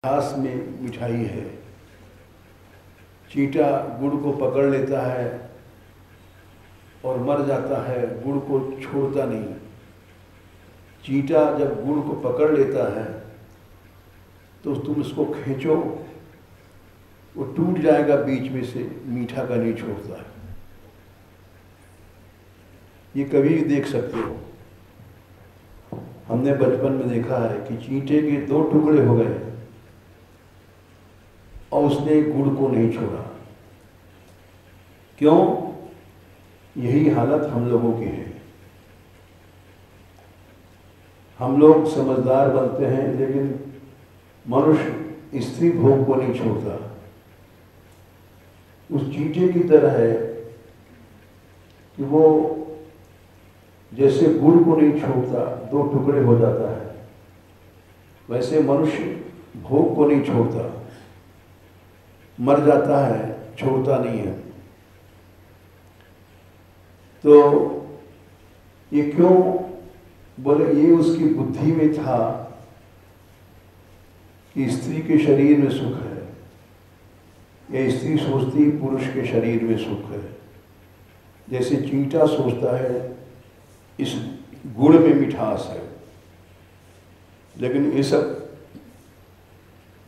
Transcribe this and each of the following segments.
घास में मिठाई है। चींटा गुड़ को पकड़ लेता है और मर जाता है, गुड़ को छोड़ता नहीं। चींटा जब गुड़ को पकड़ लेता है तो तुम इसको खींचो, वो टूट जाएगा बीच में से, मीठा का नहीं छोड़ता है। ये कभी भी देख सकते हो। हमने बचपन में देखा है कि चींटे के 2 टुकड़े हो गए और उसने गुड़ को नहीं छोड़ा। क्यों? यही हालत हम लोगों की है। हम लोग समझदार बनते हैं, लेकिन मनुष्य स्त्री भोग को नहीं छोड़ता। उस चींटे की तरह है कि वो जैसे गुड़ को नहीं छोड़ता, 2 टुकड़े हो जाता है, वैसे मनुष्य भोग को नहीं छोड़ता, मर जाता है, छोड़ता नहीं है। तो ये क्यों? बोले ये उसकी बुद्धि में था कि स्त्री के शरीर में सुख है, या स्त्री सोचती पुरुष के शरीर में सुख है। जैसे चींटा सोचता है इस गुड़ में मिठास है, लेकिन ये सब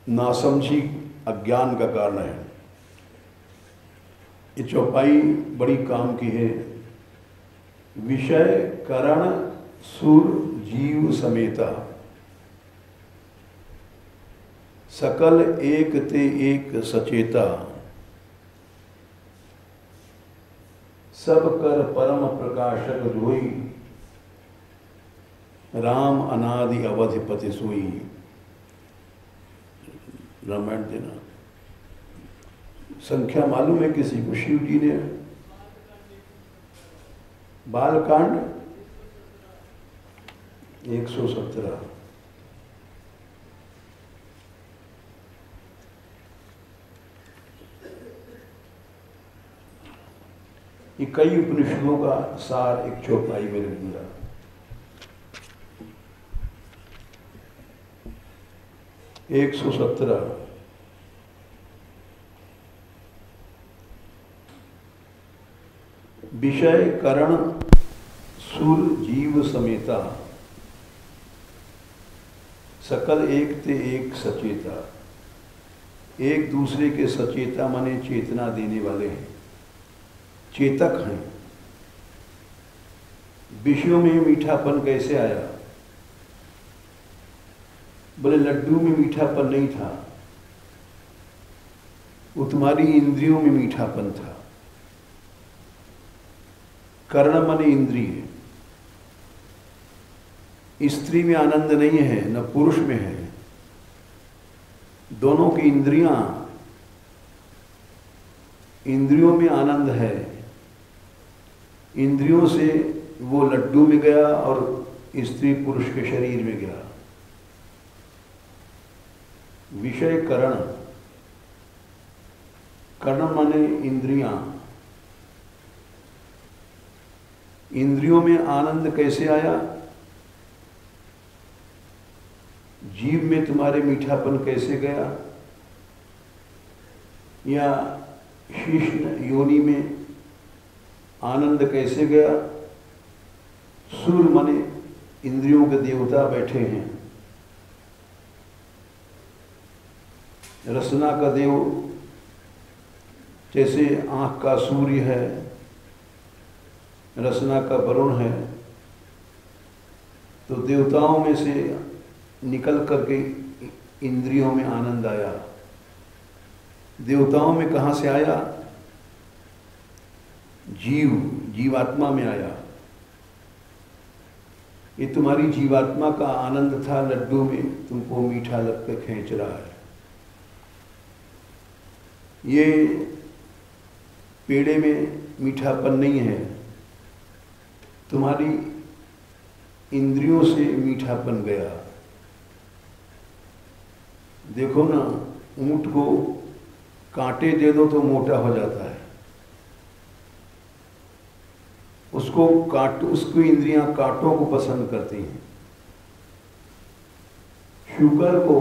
नासमझी अज्ञान का कारण है। ये चौपाई बड़ी काम की है। विषय करण सुर जीव समेता, सकल एक ते एक सचेता, सब कर परम प्रकाशक जोई, राम अनादि अवधिपति सोई। रामायण देना। संख्या मालूम है किसी को? शिव जी ने बालकांड 117। ये कई उपनिषदों का सार एक चौपाई में रख दिया। एक 117 विषय करण सुर जीव समेता, सकल एक ते एक सचेता। एक दूसरे के सचेता माने चेतना देने वाले हैं, चेतक हैं। विषयों में मीठापन कैसे आया? बोले लड्डू में मीठापन नहीं था, वो तुम्हारी इंद्रियों में मीठापन था। कर्ण माने इंद्रिय। स्त्री में आनंद नहीं है, न पुरुष में है। दोनों की इंद्रियों में आनंद है। इंद्रियों से वो लड्डू में गया और स्त्री पुरुष के शरीर में गया। विषय करण, कर्ण माने इंद्रियां। इंद्रियों में आनंद कैसे आया? जीव में तुम्हारे मीठापन कैसे गया? या शिष्ण योनि में आनंद कैसे गया? सुर माने इंद्रियों के देवता बैठे हैं। रसना का देव जैसे आँख का सूर्य है, रसना का वरुण है, तो देवताओं में से निकल करके इंद्रियों में आनंद आया। देवताओं में कहाँ से आया? जीवात्मा में आया। ये तुम्हारी जीवात्मा का आनंद था लड्डू में, तुमको मीठा लग कर खींच रहा है। ये पेड़े में मीठापन नहीं है, तुम्हारी इंद्रियों से मीठापन गया। देखो ना, ऊंट को कांटे दे दो तो मोटा हो जाता है। उसको इंद्रियां कांटों को पसंद करती हैं। शुगर को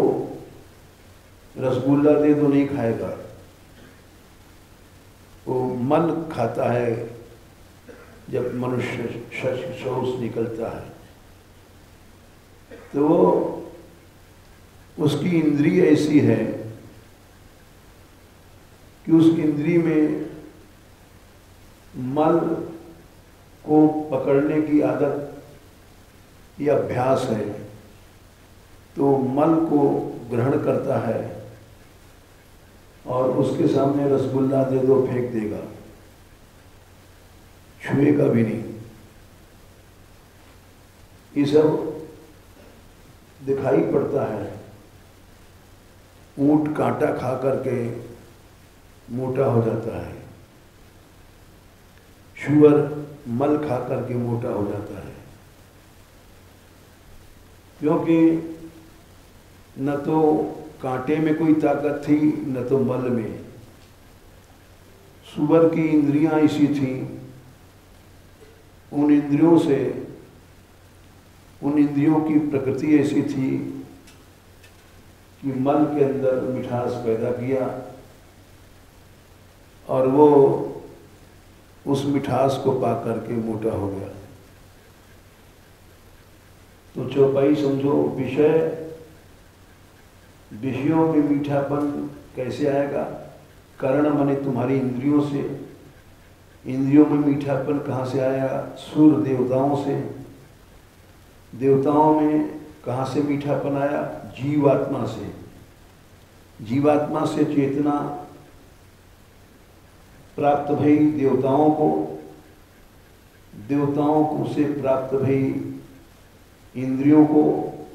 रसगुल्ला दे दो नहीं खाएगा, वो मल खाता है जब मनुष्य शौच निकलता है। तो उसकी इंद्रिय ऐसी है कि उस इंद्रिय में मल को पकड़ने की आदत या अभ्यास है, तो मल को ग्रहण करता है और उसके सामने रसगुल्ला दे दो फेंक देगा, छुएगा भी नहीं। ये सब दिखाई पड़ता है। ऊंट कांटा खा करके मोटा हो जाता है, शुअर मल खा करके मोटा हो जाता है, क्योंकि न तो कांटे में कोई ताकत थी न तो मल में। सुअर की इंद्रियां ऐसी थीं, उन इंद्रियों की प्रकृति ऐसी थी कि मल के अंदर मिठास पैदा किया और वो उस मिठास को पा करके मोटा हो गया। तो चौपाई समझो, विषयों में मीठापन कैसे आएगा? कर्ण माने तुम्हारी इंद्रियों से। इंद्रियों में मीठापन कहाँ से आया? सूर्य देवताओं से। देवताओं में कहाँ से मीठापन आया? जीवात्मा से। जीवात्मा से चेतना प्राप्त भई देवताओं को, देवताओं को से प्राप्त भई इंद्रियों को,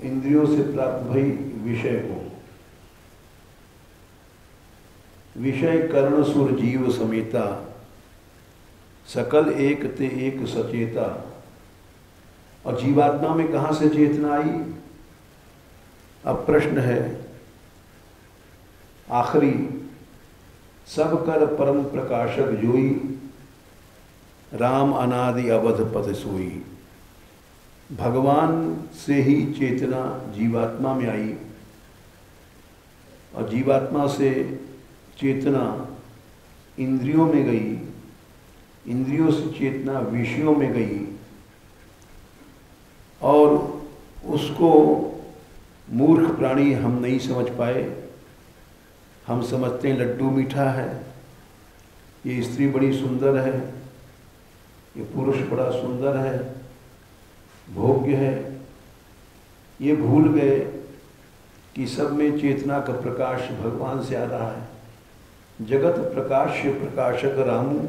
इंद्रियों से प्राप्त भई विषय को। विषय कर्ण सुर जीव समेता, सकल एक ते एक सचेता। और जीवात्मा में कहाँ से चेतना आई? अब प्रश्न है आखिरी, सब कर परम प्रकाशक जोई, राम अनादि अवध पथ सोई। भगवान से ही चेतना जीवात्मा में आई और जीवात्मा से चेतना इंद्रियों में गई, इंद्रियों से चेतना विषयों में गई और उसको मूर्ख प्राणी हम नहीं समझ पाए। हम समझते हैं लड्डू मीठा है, ये स्त्री बड़ी सुंदर है, ये पुरुष बड़ा सुंदर है, भोग्य है। ये भूल गए कि सब में चेतना का प्रकाश भगवान से आ रहा है। जगत प्रकाश्य प्रकाशक रामू,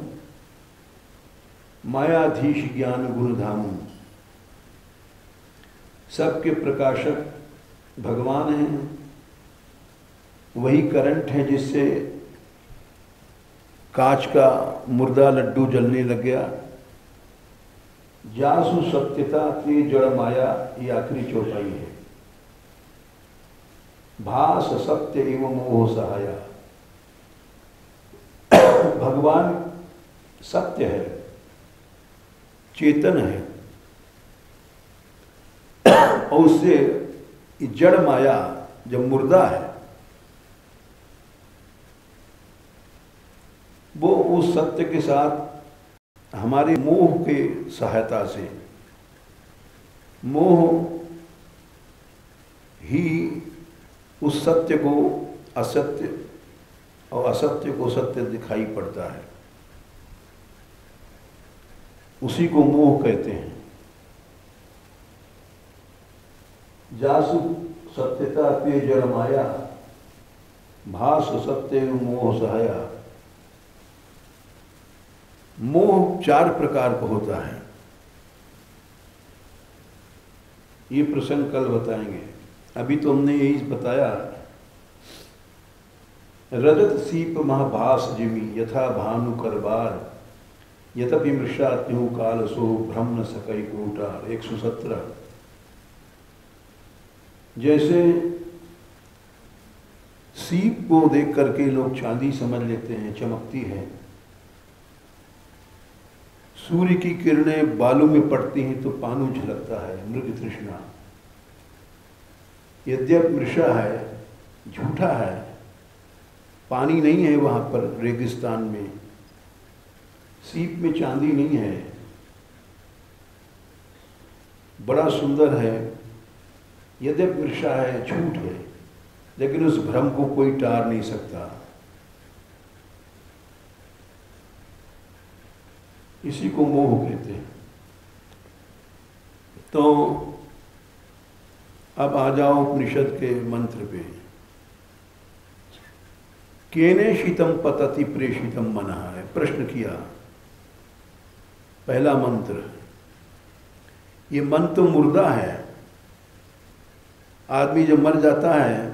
मायाधीश ज्ञान गुरु धामू। सबके प्रकाशक भगवान हैं। वही करंट है जिससे कांच का मुर्दा लड्डू जलने लग गया। जासु सत्यता ते जड़ माया, ये आखिरी चौपाई है। भास सत्य एवं मोह सहाया। भगवान सत्य है, चेतन है और उससे जड़ माया जब मुर्दा है वो उस सत्य के साथ हमारे मोह के सहायता से, मोह ही उस सत्य को असत्य और असत्य को सत्य दिखाई पड़ता है, उसी को मोह कहते हैं। जासु सत्यता ते जड़ माया, भास सत्य मोह सहाया। मोह चार प्रकार का होता है, ये प्रसंग कल बताएंगे। अभी तो हमने यही बताया। रजत सीप महाभास जिमी, यथा भानु करबार, यतपि मृषा त्यू काल सो ब्रह्म सकई कोटार। 117। जैसे सीप को देख करके लोग चांदी समझ लेते हैं, चमकती है। सूर्य की किरणें बालू में पड़ती हैं तो पानु झलकता है, मृग तृष्णा। यद्यप मृषा है, झूठा है, पानी नहीं है वहाँ पर रेगिस्तान में, सीप में चांदी नहीं है, बड़ा सुंदर है, यद्यपि मिर्शा है, झूठ है, लेकिन उस भ्रम को कोई टार नहीं सकता। इसी को मोह कहते हैं। तो अब आ जाओ उपनिषद के मंत्र पे। केने शीतम पतति प्रेषितम मनः है, प्रश्न किया। पहला मंत्र, ये मन तो मुर्दा है। आदमी जब मर जाता है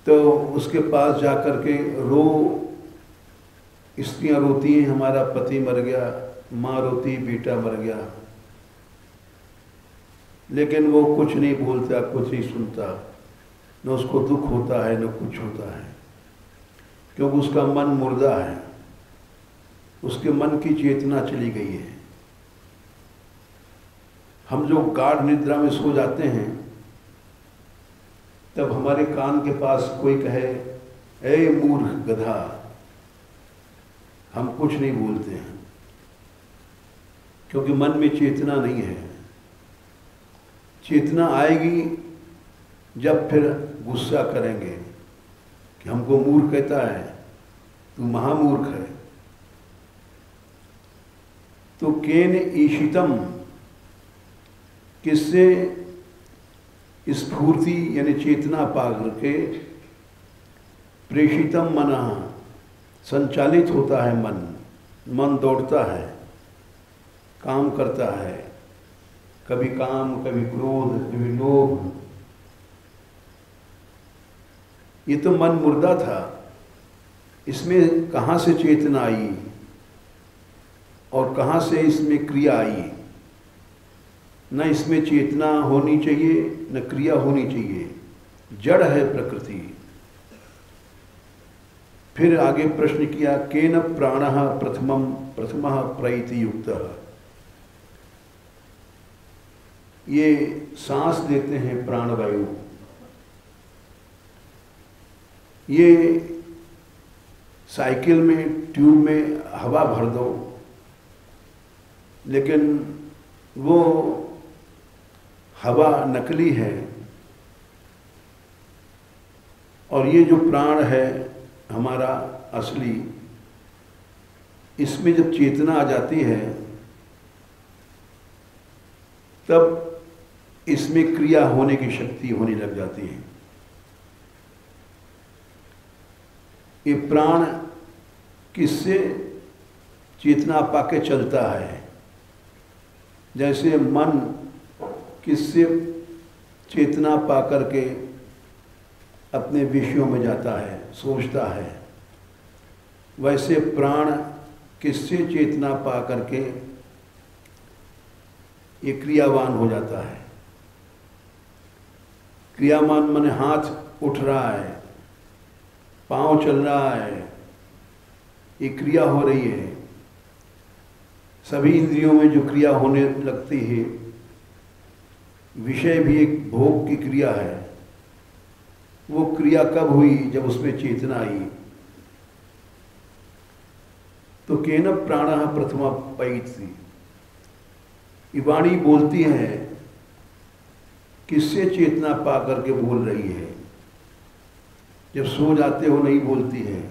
तो उसके पास जाकर के स्त्रियां रोती हैं, हमारा पति मर गया, माँ रोती, बेटा मर गया, लेकिन वो कुछ नहीं बोलता, कुछ नहीं सुनता, न उसको दुख होता है न कुछ होता है, क्योंकि उसका मन मुर्दा है, उसके मन की चेतना चली गई है। हम जो गाढ़ निद्रा में सो जाते हैं तब हमारे कान के पास कोई कहे, ए मूर्ख गधा, हम कुछ नहीं बोलते हैं, क्योंकि मन में चेतना नहीं है। चेतना आएगी जब फिर गुस्सा करेंगे कि हमको मूर्ख कहता है, तू महामूर्ख है। तो केन ईशितम, किससे स्फूर्ति यानी चेतना पा करके, प्रेषितम मनः, संचालित होता है मन, मन दौड़ता है, काम करता है, कभी काम, कभी क्रोध, कभी लोभ। ये तो मन मुर्दा था, इसमें कहाँ से चेतना आई और कहाँ से इसमें क्रिया आई? न इसमें चेतना होनी चाहिए न क्रिया होनी चाहिए, जड़ है प्रकृति। फिर आगे प्रश्न किया, केन प्राणः प्रथमः प्रैति युक्तः, ये सांस देते हैं प्राणवायु, ये साइकिल में ट्यूब में हवा भर दो, लेकिन वो हवा नकली है, और ये जो प्राण है हमारा असली, इसमें जब चेतना आ जाती है तब इसमें क्रिया होने की शक्ति होने लग जाती है। ये प्राण किससे चेतना पाके चलता है? जैसे मन किससे चेतना पा करके अपने विषयों में जाता है, सोचता है, वैसे प्राण किससे चेतना पा करके ये क्रियावान हो जाता है। क्रियावान माने हाथ उठ रहा है, पांव चल रहा है, ये क्रिया हो रही है। सभी इंद्रियों में जो क्रिया होने लगती है, विषय भी एक भोग की क्रिया है। वो क्रिया कब हुई? जब उसमें चेतना आई। तो केन प्राणः प्रथमा पैति, ये वाणी बोलती है, किससे चेतना पा करके बोल रही है? जब सो जाते हो नहीं बोलती है,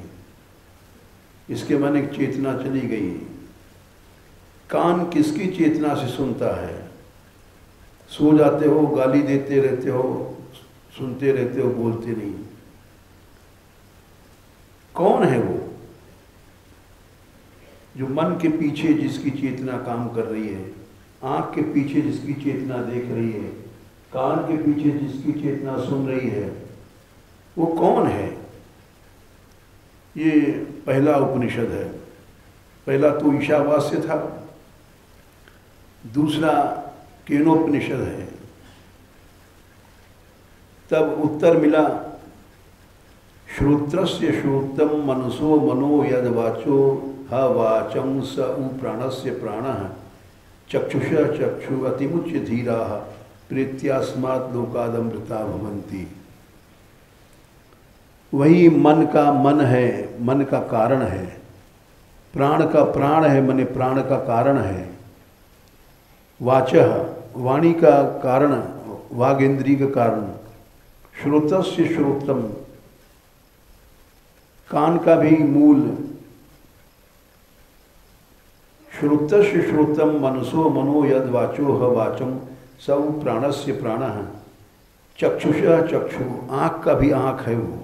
इसके माने चेतना चली गई। कान किसकी चेतना से सुनता है? सो जाते हो, गाली देते रहते हो, सुनते रहते हो, बोलते नहीं। कौन है वो जो मन के पीछे जिसकी चेतना काम कर रही है, आंख के पीछे जिसकी चेतना देख रही है, कान के पीछे जिसकी चेतना सुन रही है, वो कौन है? ये पहला उपनिषद है। पहला तो ईशावास्य था, दूसरा केनोपनिषद है। तब उत्तर मिला, श्रोत्रस्य श्रोत्रम मनसो मनो यद वाचो ह वाचम स उ प्राणस्य प्राणः चक्षुष चक्षु अतिमुच्य धीराः प्रीत्यास्मात् लोकादमृता भवन्ति। वही मन का मन है, मन का कारण है। प्राण का प्राण है, माने प्राण का कारण है। वाचः, वाणी का कारण, वाग इंद्रिय का कारण। श्रोतस्य श्रोत्रम, कान का भी मूल। श्रोतस्य श्रोत्रम मनसो मनो यद वाचो ह वाचम सब प्राणस्य प्राणः। चक्षुषः चक्षु, आँख का भी आँख है वो।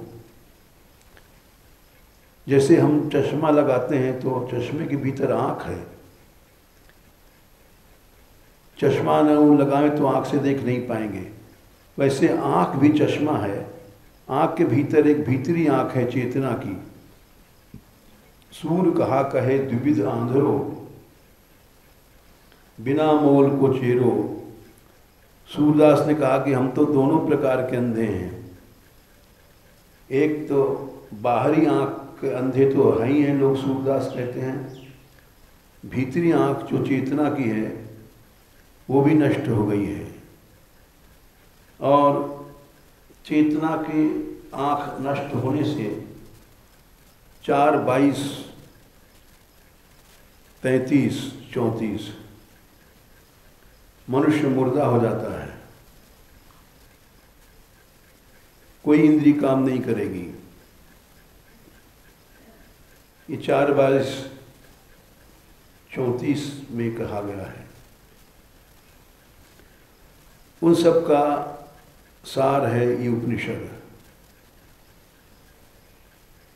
जैसे हम चश्मा लगाते हैं तो चश्मे के भीतर आँख है। चश्मा न लगाएं तो आँख से देख नहीं पाएंगे। वैसे आँख भी चश्मा है। आँख के भीतर एक भीतरी आँख है चेतना की। सूर कहा कहे द्विविध आंधरो, बिना मोल को चेरो। सूरदास ने कहा कि हम तो दोनों प्रकार के अंधे हैं। एक तो बाहरी आँख के अंधे तो है ही हैं लोग, सूरदास कहते हैं। भीतरी आँख जो चेतना की है वो भी नष्ट हो गई है। और चेतना की आँख नष्ट होने से 4, 22, 33, 34 मनुष्य मुर्दा हो जाता है। कोई इंद्री काम नहीं करेगी। ये 4, 22, 34 में कहा गया है। उन सब का सार है ये उपनिषद।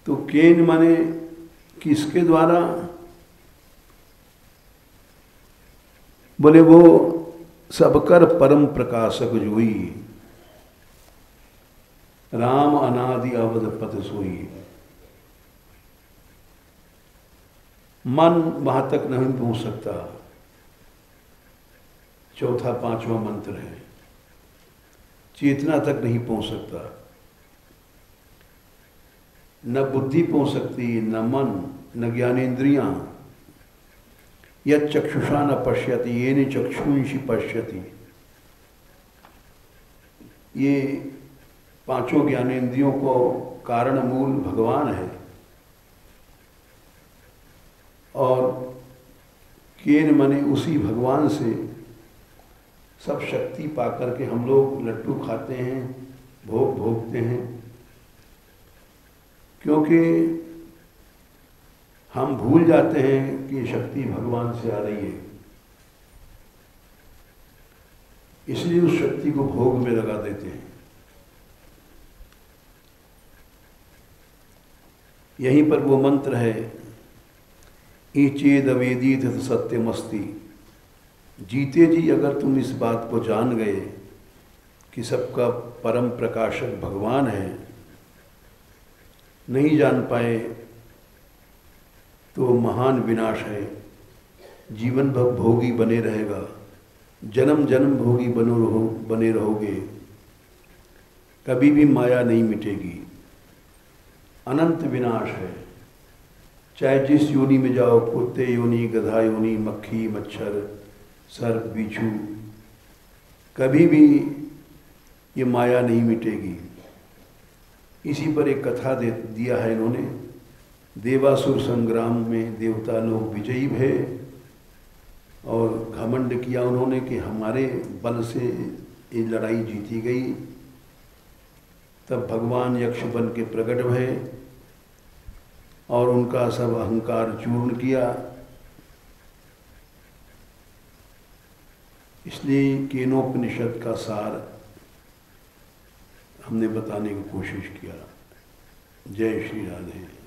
तो केन माने किसके द्वारा? बोले वो सबकर परम प्रकाशक जोई, राम अनादि अवध पद सोई। मन वहां तक नहीं पहुंच सकता। चौथा 5वां मंत्र है, चेतना तक नहीं पहुंच सकता। न बुद्धि पहुंच सकती, न मन, न ज्ञानेन्द्रियां। यद चक्षुषा न पश्यति येन चक्षुंषि पश्यति। ये 5 ज्ञानेन्द्रियों को कारण मूल भगवान है। और केन मने उसी भगवान से सब शक्ति पाकर के हम लोग लड्डू खाते हैं, भोग भोगते हैं। क्योंकि हम भूल जाते हैं कि शक्ति भगवान से आ रही है, इसलिए उस शक्ति को भोग में लगा देते हैं। यहीं पर वो मंत्र है, ईचेद अवेदित सत्यमस्ति। जीते जी अगर तुम इस बात को जान गए कि सबका परम प्रकाशक भगवान है, नहीं जान पाए तो महान विनाश है। जीवन भर भोगी बने रहेगा, जन्म जन्म भोगी बने रहोगे। कभी भी माया नहीं मिटेगी, अनंत विनाश है। चाहे जिस योनि में जाओ, कुत्ते योनि, गधा योनि, मक्खी, मच्छर, सर्प, बिच्छू, कभी भी ये माया नहीं मिटेगी। इसी पर एक कथा दिया है इन्होंने। देवासुर संग्राम में देवता लोग विजयी भये और घमंड किया उन्होंने कि हमारे बल से ये लड़ाई जीती गई। तब भगवान यक्ष बन के प्रकट भये और उनका सब अहंकार चूर्ण किया। इसलिए केनोपनिषद का सार हमने बताने की कोशिश किया। जय श्री राधे।